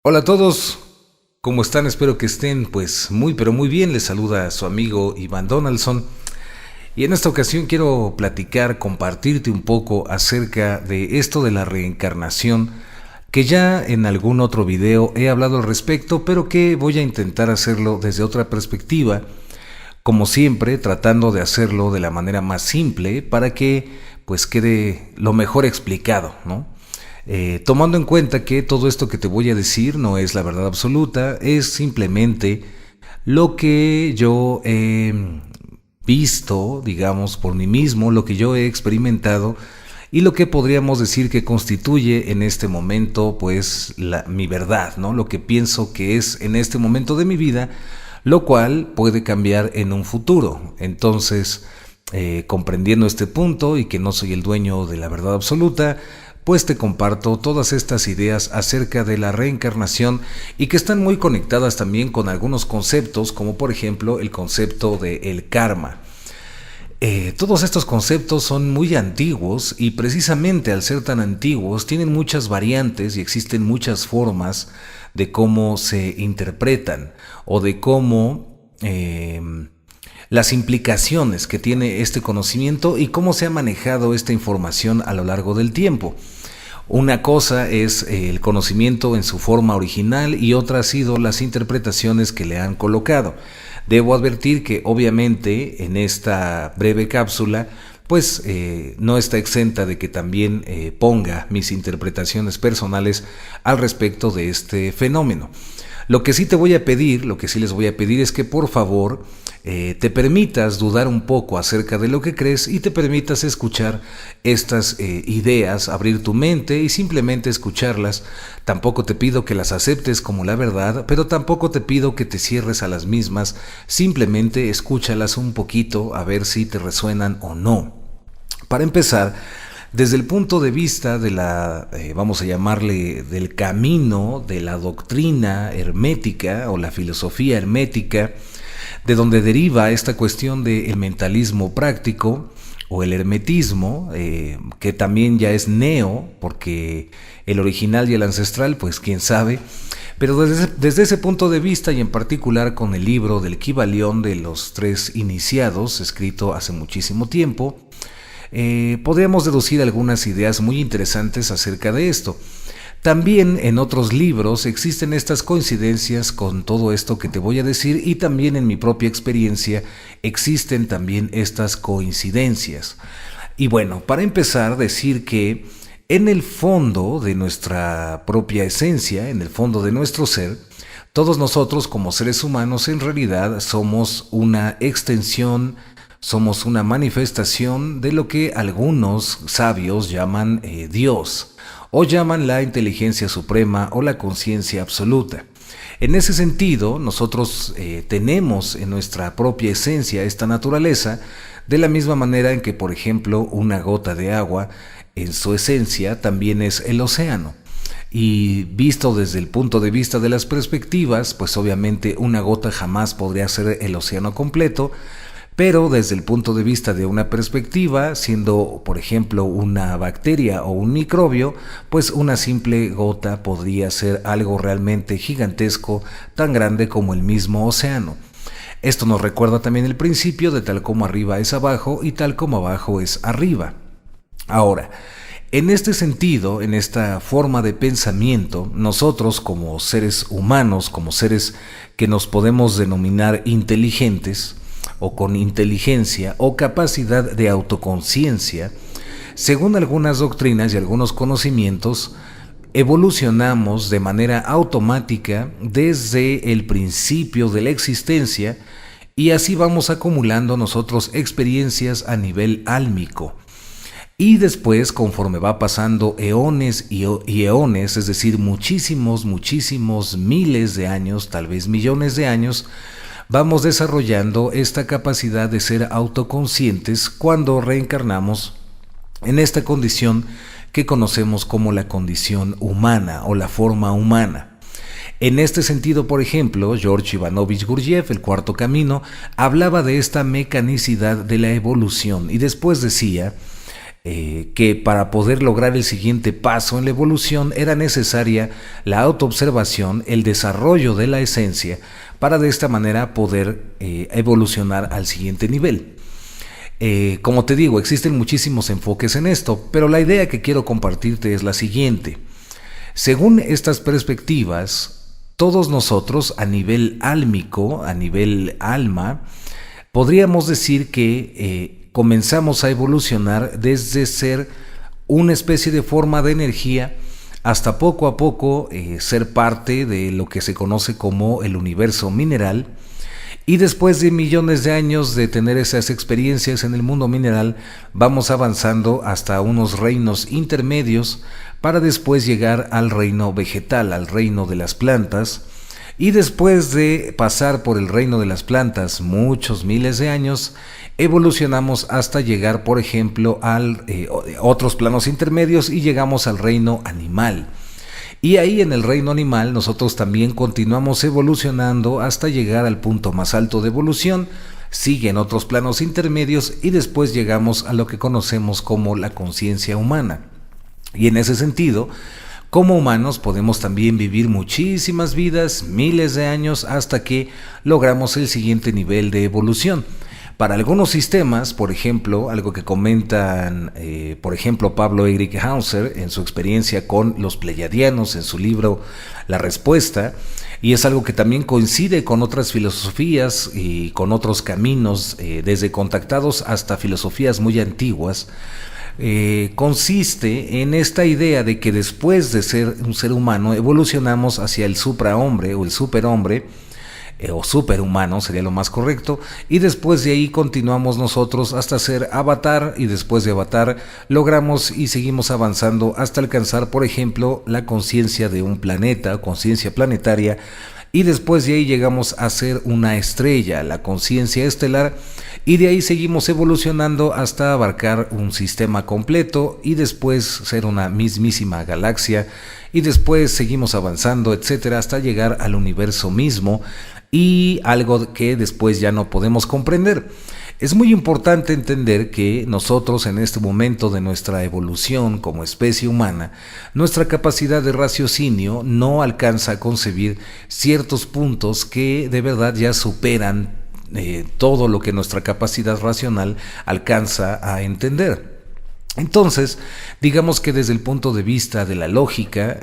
Hola a todos, ¿cómo están? Espero que estén pues muy pero muy bien. Les saluda a su amigo Iván Donaldson y en esta ocasión quiero platicar, compartirte un poco acerca de esto de la reencarnación, que ya en algún otro video he hablado al respecto, pero que voy a intentar hacerlo desde otra perspectiva, como siempre tratando de hacerlo de la manera más simple para que pues quede lo mejor explicado, ¿no? Tomando en cuenta que todo esto que te voy a decir no es la verdad absoluta, es simplemente lo que yo he visto, digamos, por mí mismo, lo que yo he experimentado y lo que podríamos decir que constituye en este momento, pues, mi verdad, ¿no? Lo que pienso que es en este momento de mi vida, lo cual puede cambiar en un futuro. Entonces, comprendiendo este punto y que no soy el dueño de la verdad absoluta, pues te comparto todas estas ideas acerca de la reencarnación y que están muy conectadas también con algunos conceptos, como por ejemplo el concepto del karma. Todos estos conceptos son muy antiguos y precisamente al ser tan antiguos tienen muchas variantes y existen muchas formas de cómo se interpretan o de cómo las implicaciones que tiene este conocimiento y cómo se ha manejado esta información a lo largo del tiempo. Una cosa es el conocimiento en su forma original y otra ha sido las interpretaciones que le han colocado. Debo advertir que obviamente en esta breve cápsula pues no está exenta de que también ponga mis interpretaciones personales al respecto de este fenómeno. Lo que sí te voy a pedir, lo que sí les voy a pedir es que por favor te permitas dudar un poco acerca de lo que crees y te permitas escuchar estas ideas, abrir tu mente y simplemente escucharlas. Tampoco te pido que las aceptes como la verdad, pero tampoco te pido que te cierres a las mismas, simplemente escúchalas un poquito a ver si te resuenan o no. Para empezar, desde el punto de vista de la, vamos a llamarle, del camino de la doctrina hermética o la filosofía hermética, de donde deriva esta cuestión del mentalismo práctico o el hermetismo, que también ya es neo, porque el original y el ancestral, pues quién sabe. Pero desde ese punto de vista y en particular con el libro del Kybalión de los tres iniciados, escrito hace muchísimo tiempo, podríamos deducir algunas ideas muy interesantes acerca de esto. También en otros libros existen estas coincidencias con todo esto que te voy a decir y también en mi propia experiencia existen también estas coincidencias. Y bueno, para empezar, decir que en el fondo de nuestra propia esencia, en el fondo de nuestro ser, todos nosotros como seres humanos en realidad somos una extensión, somos una manifestación de lo que algunos sabios llaman Dios, o llaman la inteligencia suprema o la conciencia absoluta. En ese sentido, nosotros tenemos en nuestra propia esencia esta naturaleza, de la misma manera en que, por ejemplo, una gota de agua, en su esencia, también es el océano. Y visto desde el punto de vista de las perspectivas, pues obviamente una gota jamás podría ser el océano completo, pero desde el punto de vista de una perspectiva, siendo por ejemplo una bacteria o un microbio, pues una simple gota podría ser algo realmente gigantesco, tan grande como el mismo océano. Esto nos recuerda también el principio de tal como arriba es abajo y tal como abajo es arriba. Ahora, en este sentido, en esta forma de pensamiento, nosotros como seres humanos, como seres que nos podemos denominar inteligentes, o con inteligencia o capacidad de autoconciencia, según algunas doctrinas y algunos conocimientos, evolucionamos de manera automática desde el principio de la existencia y así vamos acumulando nosotros experiencias a nivel álmico. Y conforme va pasando eones y eones, es decir, muchísimos miles de años, tal vez millones de años, vamos desarrollando esta capacidad de ser autoconscientes cuando reencarnamos en esta condición que conocemos como la condición humana o la forma humana. En este sentido, por ejemplo, George Ivanovich Gurdjieff, El Cuarto Camino, hablaba de esta mecanicidad de la evolución y después decía que para poder lograr el siguiente paso en la evolución era necesaria la autoobservación, el desarrollo de la esencia, para de esta manera poder evolucionar al siguiente nivel. Como te digo, existen muchísimos enfoques en esto, pero la idea que quiero compartirte es la siguiente. Según estas perspectivas, todos nosotros a nivel álmico, a nivel alma, podríamos decir que comenzamos a evolucionar desde ser una especie de forma de energía hasta poco a poco ser parte de lo que se conoce como el universo mineral. Y después de millones de años de tener esas experiencias en el mundo mineral, vamos avanzando hasta unos reinos intermedios para después llegar al reino vegetal, al reino de las plantas. Y después de pasar por el reino de las plantas muchos miles de años, evolucionamos hasta llegar, por ejemplo, a otros planos intermedios y llegamos al reino animal. Y ahí en el reino animal nosotros también continuamos evolucionando hasta llegar al punto más alto de evolución, siguen otros planos intermedios y después llegamos a lo que conocemos como la conciencia humana. Y en ese sentido, como humanos podemos también vivir muchísimas vidas, miles de años, hasta que logramos el siguiente nivel de evolución. Para algunos sistemas, por ejemplo, algo que comentan, por ejemplo, Pablo Erik Hauser en su experiencia con los pleyadianos en su libro La Respuesta, y es algo que también coincide con otras filosofías y con otros caminos, desde contactados hasta filosofías muy antiguas, consiste en esta idea de que después de ser un ser humano evolucionamos hacia el suprahombre o el superhombre, o superhumano sería lo más correcto, y después de ahí continuamos nosotros hasta ser avatar, y después de avatar logramos y seguimos avanzando hasta alcanzar, por ejemplo, la conciencia de un planeta, conciencia planetaria, y después de ahí llegamos a ser una estrella, la conciencia estelar, y de ahí seguimos evolucionando hasta abarcar un sistema completo y después ser una mismísima galaxia, y después seguimos avanzando, etcétera, hasta llegar al universo mismo, y algo que después ya no podemos comprender. Es muy importante entender que nosotros en este momento de nuestra evolución como especie humana, nuestra capacidad de raciocinio no alcanza a concebir ciertos puntos que de verdad ya superan todo lo que nuestra capacidad racional alcanza a entender. Entonces, digamos que desde el punto de vista de la lógica,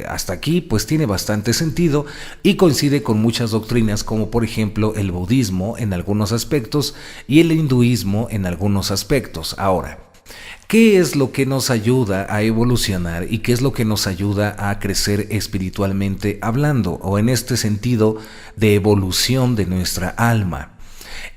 hasta aquí pues tiene bastante sentido y coincide con muchas doctrinas como por ejemplo el budismo en algunos aspectos y el hinduismo en algunos aspectos. Ahora, ¿qué es lo que nos ayuda a evolucionar y qué es lo que nos ayuda a crecer espiritualmente hablando, o en este sentido de evolución de nuestra alma?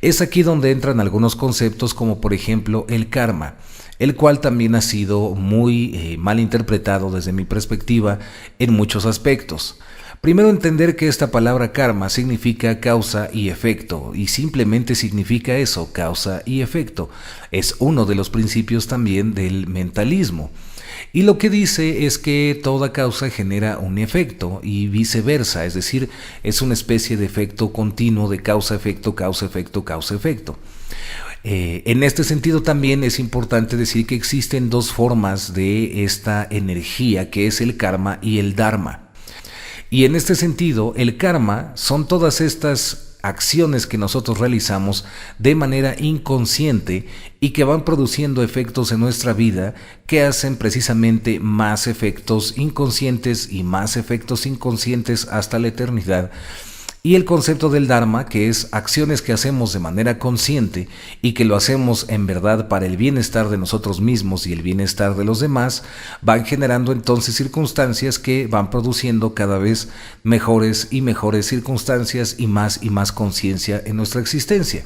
Es aquí donde entran algunos conceptos como por ejemplo el karma, el cual también ha sido muy mal interpretado desde mi perspectiva en muchos aspectos. Primero, entender que esta palabra karma significa causa y efecto, y simplemente significa eso, causa y efecto. Es uno de los principios también del mentalismo. Y lo que dice es que toda causa genera un efecto y viceversa, es decir, es una especie de efecto continuo de causa-efecto, causa-efecto, causa-efecto. En este sentido también es importante decir que existen dos formas de esta energía, que es el karma y el dharma. Y en este sentido, el karma son todas estas acciones que nosotros realizamos de manera inconsciente y que van produciendo efectos en nuestra vida que hacen precisamente más efectos inconscientes y más efectos inconscientes hasta la eternidad. Y el concepto del Dharma, que es acciones que hacemos de manera consciente y que lo hacemos en verdad para el bienestar de nosotros mismos y el bienestar de los demás, van generando entonces circunstancias que van produciendo cada vez mejores y mejores circunstancias y más conciencia en nuestra existencia.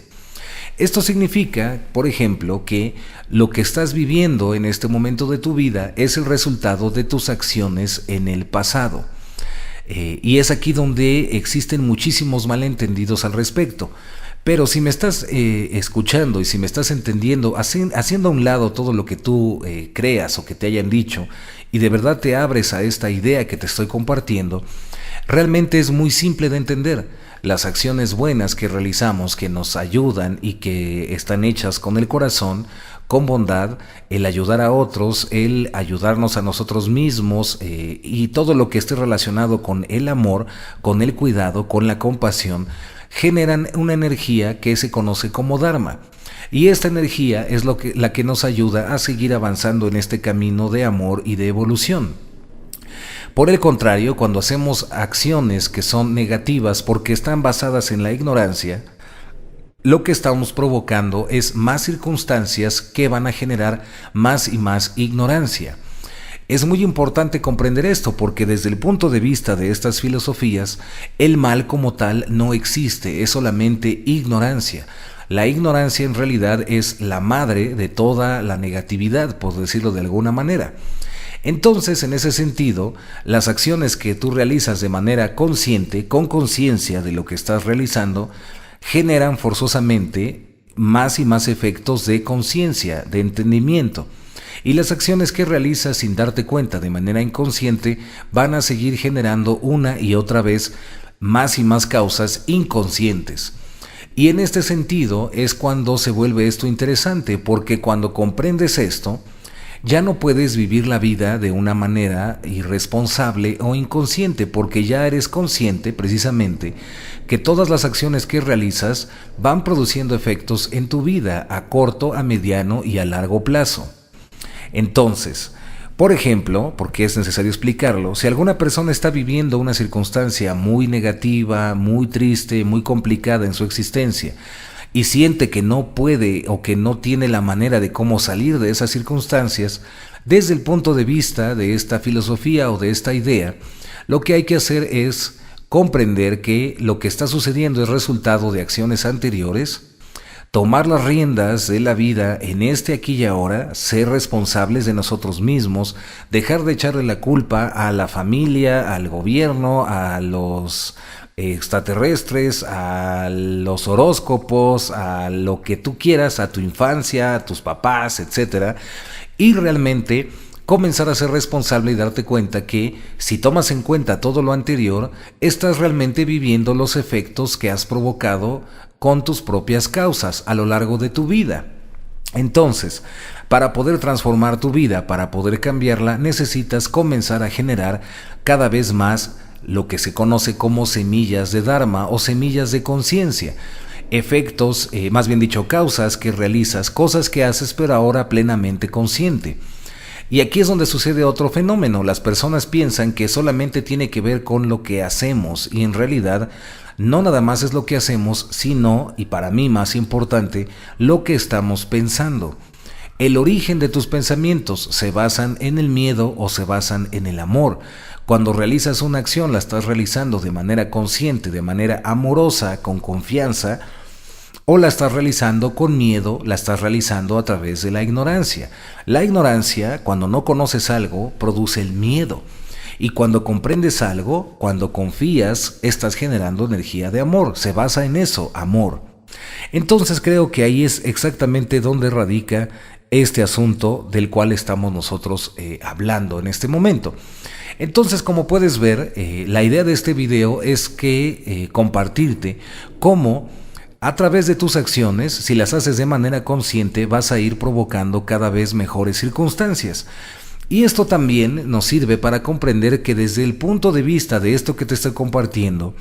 Esto significa, por ejemplo, que lo que estás viviendo en este momento de tu vida es el resultado de tus acciones en el pasado. Y es aquí donde existen muchísimos malentendidos al respecto. Pero si me estás escuchando y si me estás entendiendo, haciendo a un lado todo lo que tú creas o que te hayan dicho, y de verdad te abres a esta idea que te estoy compartiendo, realmente es muy simple de entender. Las acciones buenas que realizamos, que nos ayudan y que están hechas con el corazón, con bondad, el ayudar a otros, el ayudarnos a nosotros mismos y todo lo que esté relacionado con el amor, con el cuidado, con la compasión, generan una energía que se conoce como Dharma. Y esta energía es la que nos ayuda a seguir avanzando en este camino de amor y de evolución. Por el contrario, cuando hacemos acciones que son negativas porque están basadas en la ignorancia, lo que estamos provocando es más circunstancias que van a generar más y más ignorancia. Es muy importante comprender esto porque desde el punto de vista de estas filosofías, el mal como tal no existe, es solamente ignorancia. La ignorancia en realidad es la madre de toda la negatividad, por decirlo de alguna manera. Entonces, en ese sentido, las acciones que tú realizas de manera consciente, con conciencia de lo que estás realizando, generan forzosamente más y más efectos de conciencia, de entendimiento. Y las acciones que realizas sin darte cuenta de manera inconsciente van a seguir generando una y otra vez más y más causas inconscientes. Y en este sentido es cuando se vuelve esto interesante, porque cuando comprendes esto, ya no puedes vivir la vida de una manera irresponsable o inconsciente, porque ya eres consciente precisamente que todas las acciones que realizas van produciendo efectos en tu vida a corto, a mediano y a largo plazo. Entonces, por ejemplo, porque es necesario explicarlo, si alguna persona está viviendo una circunstancia muy negativa, muy triste, muy complicada en su existencia, y siente que no puede o que no tiene la manera de cómo salir de esas circunstancias, desde el punto de vista de esta filosofía o de esta idea, lo que hay que hacer es comprender que lo que está sucediendo es resultado de acciones anteriores, tomar las riendas de la vida en este aquí y ahora, ser responsables de nosotros mismos, dejar de echarle la culpa a la familia, al gobierno, a los extraterrestres, a los horóscopos, a lo que tú quieras, a tu infancia, a tus papás, etcétera, y realmente comenzar a ser responsable y darte cuenta que si tomas en cuenta todo lo anterior, estás realmente viviendo los efectos que has provocado con tus propias causas a lo largo de tu vida. Entonces, para poder transformar tu vida, para poder cambiarla, necesitas comenzar a generar cada vez más lo que se conoce como semillas de Dharma o semillas de conciencia. Efectos, más bien dicho, causas que realizas, cosas que haces pero ahora plenamente consciente. Y aquí es donde sucede otro fenómeno. Las personas piensan que solamente tiene que ver con lo que hacemos y en realidad no nada más es lo que hacemos, sino, y para mí más importante, lo que estamos pensando. El origen de tus pensamientos se basan en el miedo o se basan en el amor. Cuando realizas una acción la estás realizando de manera consciente, de manera amorosa, con confianza, o la estás realizando con miedo, la estás realizando a través de la ignorancia. La ignorancia, cuando no conoces algo, produce el miedo. Y cuando comprendes algo, cuando confías, estás generando energía de amor. Se basa en eso, amor. Entonces creo que ahí es exactamente donde radica este asunto del cual estamos nosotros hablando en este momento. Entonces, como puedes ver, la idea de este video es que compartirte cómo a través de tus acciones, si las haces de manera consciente, vas a ir provocando cada vez mejores circunstancias. Y esto también nos sirve para comprender que desde el punto de vista de esto que te estoy compartiendo,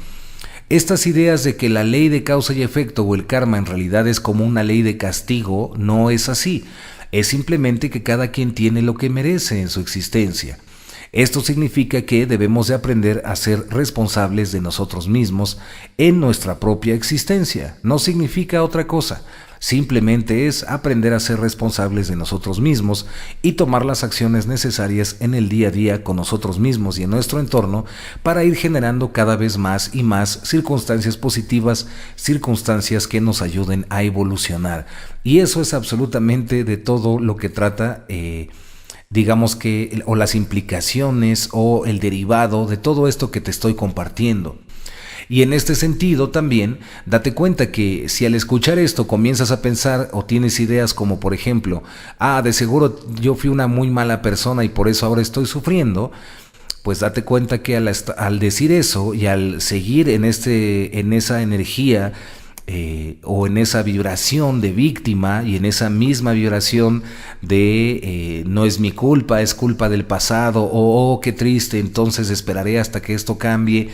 estas ideas de que la ley de causa y efecto o el karma en realidad es como una ley de castigo, no es así. Es simplemente que cada quien tiene lo que merece en su existencia. Esto significa que debemos de aprender a ser responsables de nosotros mismos en nuestra propia existencia. No significa otra cosa. Simplemente es aprender a ser responsables de nosotros mismos y tomar las acciones necesarias en el día a día con nosotros mismos y en nuestro entorno para ir generando cada vez más y más circunstancias positivas, circunstancias que nos ayuden a evolucionar. Y eso es absolutamente de todo lo que trata digamos que, o las implicaciones o el derivado de todo esto que te estoy compartiendo. Y en este sentido también, date cuenta que si al escuchar esto comienzas a pensar o tienes ideas como por ejemplo, de seguro yo fui una muy mala persona y por eso ahora estoy sufriendo, pues date cuenta que al decir eso y al seguir en esa energía o en esa vibración de víctima y en esa misma vibración de no es mi culpa, es culpa del pasado, o oh, qué triste, entonces esperaré hasta que esto cambie.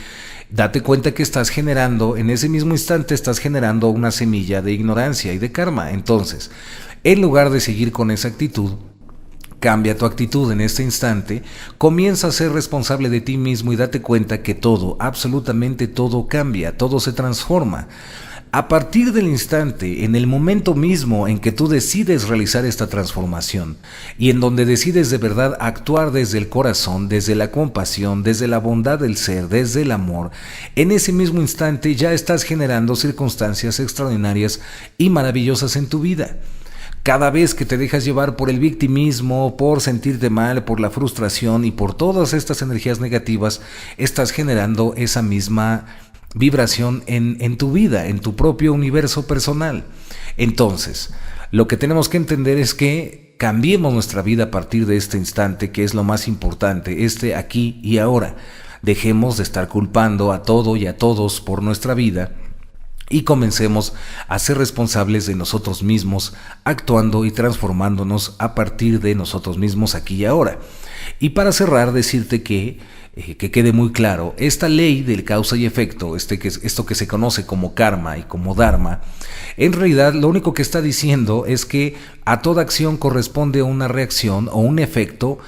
Date cuenta que estás generando, en ese mismo instante estás generando una semilla de ignorancia y de karma. Entonces, en lugar de seguir con esa actitud, cambia tu actitud en este instante, comienza a ser responsable de ti mismo y date cuenta que todo, absolutamente todo cambia, todo se transforma. A partir del instante, en el momento mismo en que tú decides realizar esta transformación y en donde decides de verdad actuar desde el corazón, desde la compasión, desde la bondad del ser, desde el amor, en ese mismo instante ya estás generando circunstancias extraordinarias y maravillosas en tu vida. Cada vez que te dejas llevar por el victimismo, por sentirte mal, por la frustración y por todas estas energías negativas, estás generando esa misma vibración en tu vida, en tu propio universo personal. Entonces, lo que tenemos que entender es que cambiemos nuestra vida a partir de este instante, que es lo más importante, este aquí y ahora. Dejemos de estar culpando a todo y a todos por nuestra vida y comencemos a ser responsables de nosotros mismos, actuando y transformándonos a partir de nosotros mismos aquí y ahora. Y para cerrar, decirte que quede muy claro, esta ley del causa y efecto, esto que se conoce como karma y como dharma, en realidad lo único que está diciendo es que a toda acción corresponde una reacción o un efecto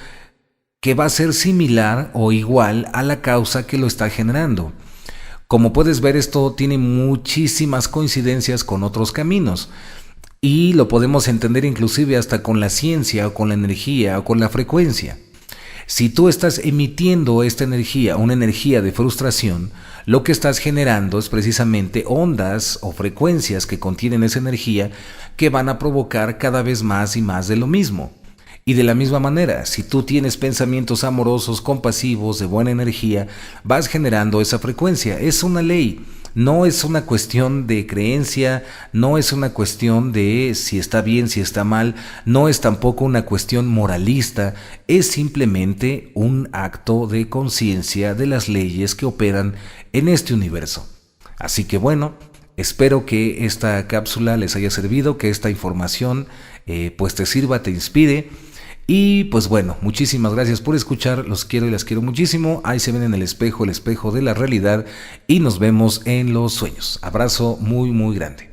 que va a ser similar o igual a la causa que lo está generando. Como puedes ver, esto tiene muchísimas coincidencias con otros caminos y lo podemos entender inclusive hasta con la ciencia o con la energía o con la frecuencia. Si tú estás emitiendo esta energía, una energía de frustración, lo que estás generando es precisamente ondas o frecuencias que contienen esa energía que van a provocar cada vez más y más de lo mismo. Y de la misma manera, si tú tienes pensamientos amorosos, compasivos, de buena energía, vas generando esa frecuencia. Es una ley. No es una cuestión de creencia, no es una cuestión de si está bien, si está mal, no es tampoco una cuestión moralista, es simplemente un acto de conciencia de las leyes que operan en este universo. Así que bueno, espero que esta cápsula les haya servido, que esta información pues te sirva, te inspire. Y pues bueno, muchísimas gracias por escuchar, los quiero y las quiero muchísimo. Ahí se ven en el espejo de la realidad y nos vemos en los sueños. Abrazo muy muy grande.